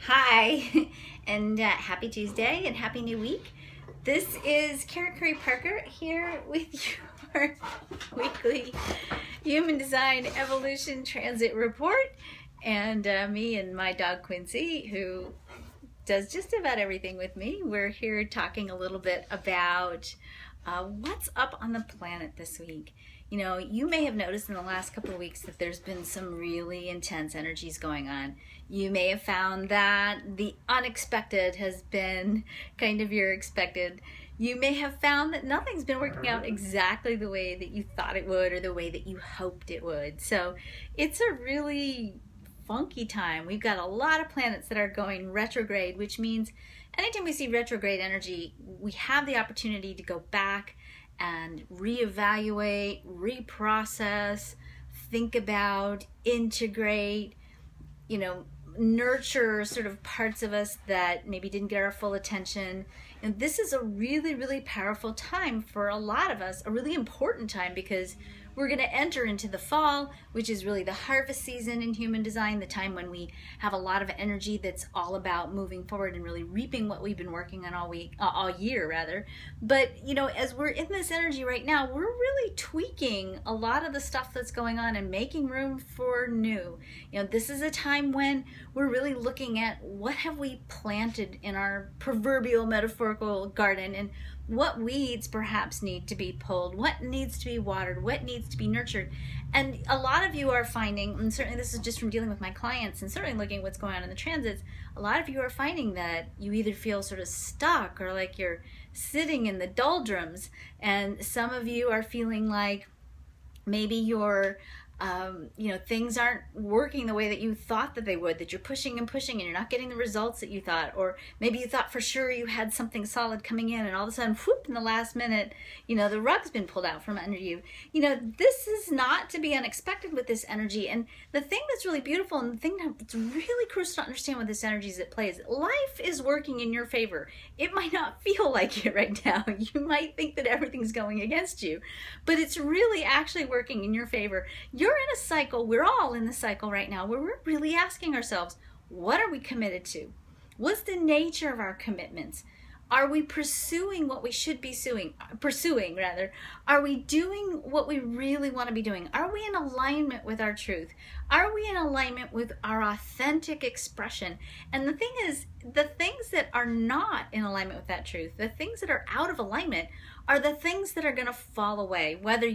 Hi, and happy Tuesday and happy new week. This is Karen Curry Parker here with your weekly Human Design Evolution Transit Report. And me and my dog Quincy, who does just about everything with me, we're here talking a little bit about what's up on the planet this week. You know, you may have noticed in the last couple of weeks that there's been some really intense energies going on. You may have found that the unexpected has been kind of your expected. You may have found that nothing's been working out exactly the way that you thought it would or the way that you hoped it would. So it's a really funky time. We've got a lot of planets that are going retrograde, which means anytime we see retrograde energy, we have the opportunity to go back and reevaluate, reprocess, think about, integrate, nurture sort of parts of us that maybe didn't get our full attention. And this is a really, really powerful time for a lot of us, a really important time, because we're going to enter into the fall, which is really the harvest season in human design, the time when we have a lot of energy that's all about moving forward and really reaping what we've been working on all year rather. But, as we're in this energy right now, we're really tweaking a lot of the stuff that's going on and making room for new. This is a time when we're really looking at what have we planted in our proverbial metaphorical garden, and what weeds perhaps need to be pulled, what needs to be watered, what needs to be nurtured. And a lot of you are finding, and certainly this is just from dealing with my clients and certainly looking at what's going on in the transits, a lot of you are finding that you either feel sort of stuck or like you're sitting in the doldrums, and some of you are feeling like maybe you're things aren't working the way that you thought that they would, that you're pushing and pushing and you're not getting the results that you thought. Or maybe you thought for sure you had something solid coming in, and all of a sudden, whoop, in the last minute, the rug's been pulled out from under you. This is not to be unexpected with this energy. And the thing that's really beautiful, and the thing that's really crucial to understand with this energy is at play, is life is working in your favor. It might not feel like it right now. You might think that everything's going against you, but it's really actually working in your favor. You're in a cycle, we're all in the cycle right now, where we're really asking ourselves, what are we committed to? What's the nature of our commitments? Are we pursuing what we should be pursuing? Are we doing what we really want to be doing? Are we in alignment with our truth? Are we in alignment with our authentic expression? And the thing is, the things that are not in alignment with that truth, the things that are out of alignment, are the things that are going to fall away, whether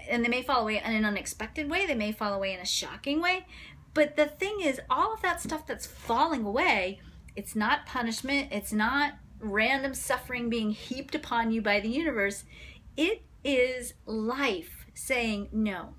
and they may fall away in an unexpected way, they may fall away in a shocking way. But the thing is, all of that stuff that's falling away, it's not punishment, it's not random suffering being heaped upon you by the universe. It is life saying, no,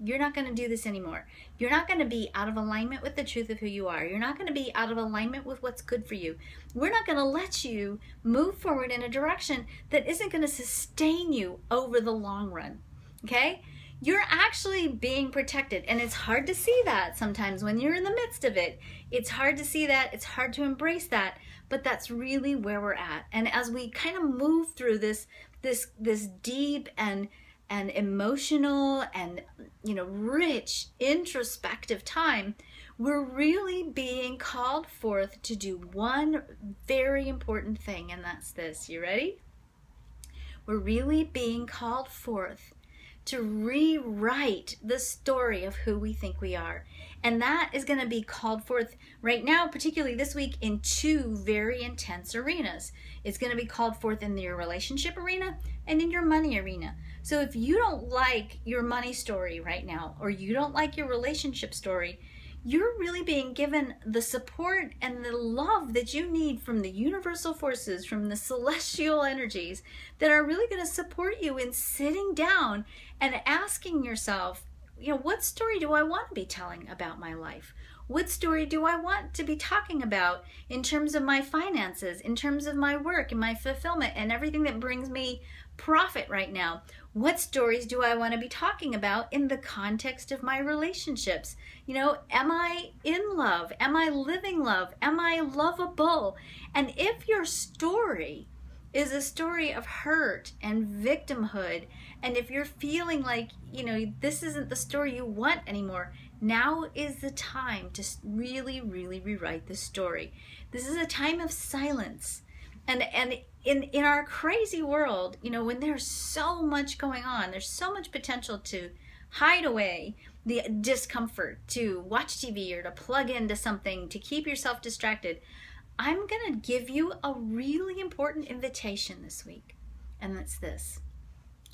you're not going to do this anymore. You're not going to be out of alignment with the truth of who you are. You're not going to be out of alignment with what's good for you. We're not going to let you move forward in a direction that isn't going to sustain you over the long run. Okay? You're actually being protected, and it's hard to see that sometimes when you're in the midst of it. It's hard to see that, it's hard to embrace that, but that's really where we're at. And as we kind of move through this deep and emotional and rich introspective time, we're really being called forth to do one very important thing, and that's this. You ready? We're really being called forth to rewrite the story of who we think we are. And that is going to be called forth right now, particularly this week, in two very intense arenas. It's going to be called forth in your relationship arena and in your money arena. So if you don't like your money story right now, or you don't like your relationship story, you're really being given the support and the love that you need from the universal forces, from the celestial energies that are really going to support you in sitting down and asking yourself, what story do I want to be telling about my life? What story do I want to be talking about in terms of my finances, in terms of my work and my fulfillment and everything that brings me profit right now? What stories do I want to be talking about in the context of my relationships? Am I in love? Am I living love? Am I lovable? And if your story is a story of hurt and victimhood, and if you're feeling like, this isn't the story you want anymore, Now is the time to really, really rewrite the story. This is a time of silence. And in our crazy world, you know, when there's so much going on, there's so much potential to hide away the discomfort, to watch TV or to plug into something, to keep yourself distracted. I'm going to give you a really important invitation this week, and that's this.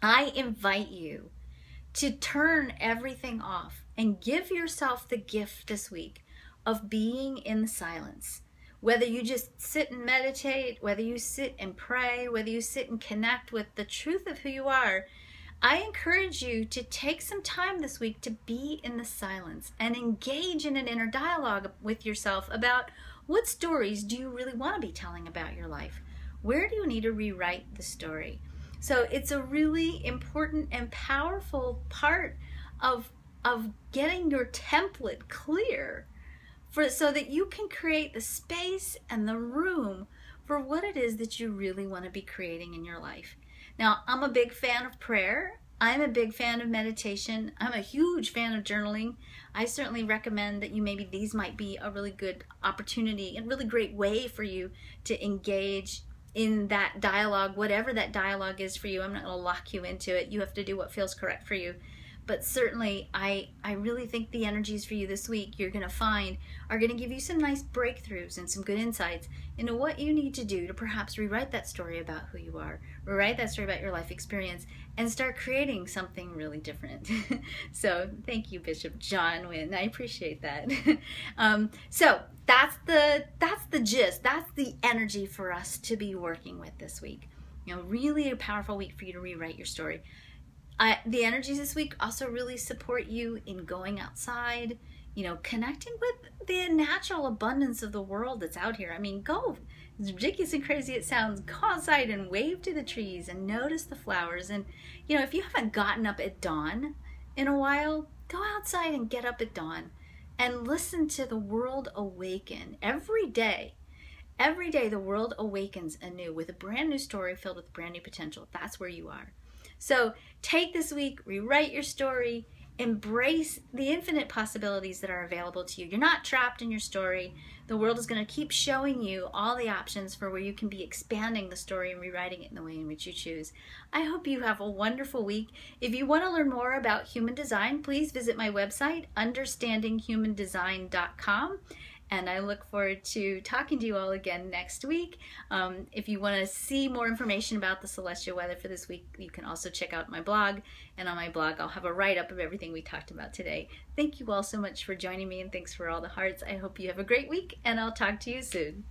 I invite you to turn everything off and give yourself the gift this week of being in the silence. Whether you just sit and meditate, whether you sit and pray, whether you sit and connect with the truth of who you are, I encourage you to take some time this week to be in the silence and engage in an inner dialogue with yourself about what stories do you really want to be telling about your life? Where do you need to rewrite the story? So it's a really important and powerful part of getting your template clear so that you can create the space and the room for what it is that you really want to be creating in your life. Now, I'm a big fan of prayer. I'm a big fan of meditation. I'm a huge fan of journaling. I certainly recommend that maybe these might be a really good opportunity and really great way for you to engage in that dialogue, whatever that dialogue is for you. I'm not going to lock you into it. You have to do what feels correct for you. But certainly, I really think the energies for you this week you're going to find are going to give you some nice breakthroughs and some good insights into what you need to do to perhaps rewrite that story about who you are, rewrite that story about your life experience, and start creating something really different. So thank you, Bishop John Wynn. I appreciate that. So that's the gist. That's the energy for us to be working with this week. You know, really a powerful week for you to rewrite your story. The energies this week also really support you in going outside, you know, connecting with the natural abundance of the world that's out here. I mean, go, as ridiculous and crazy it sounds, go outside and wave to the trees and notice the flowers. And, you know, if you haven't gotten up at dawn in a while, go outside and get up at dawn and listen to the world awaken every day. Every day the world awakens anew with a brand new story filled with brand new potential. That's where you are. So take this week, rewrite your story, embrace the infinite possibilities that are available to you. You're not trapped in your story. The world is going to keep showing you all the options for where you can be expanding the story and rewriting it in the way in which you choose. I hope you have a wonderful week. If you want to learn more about human design, please visit my website, understandinghumandesign.com. And I look forward to talking to you all again next week. If you want to see more information about the celestial weather for this week, you can also check out my blog. And on my blog, I'll have a write-up of everything we talked about today. Thank you all so much for joining me, and thanks for all the hearts. I hope you have a great week, and I'll talk to you soon.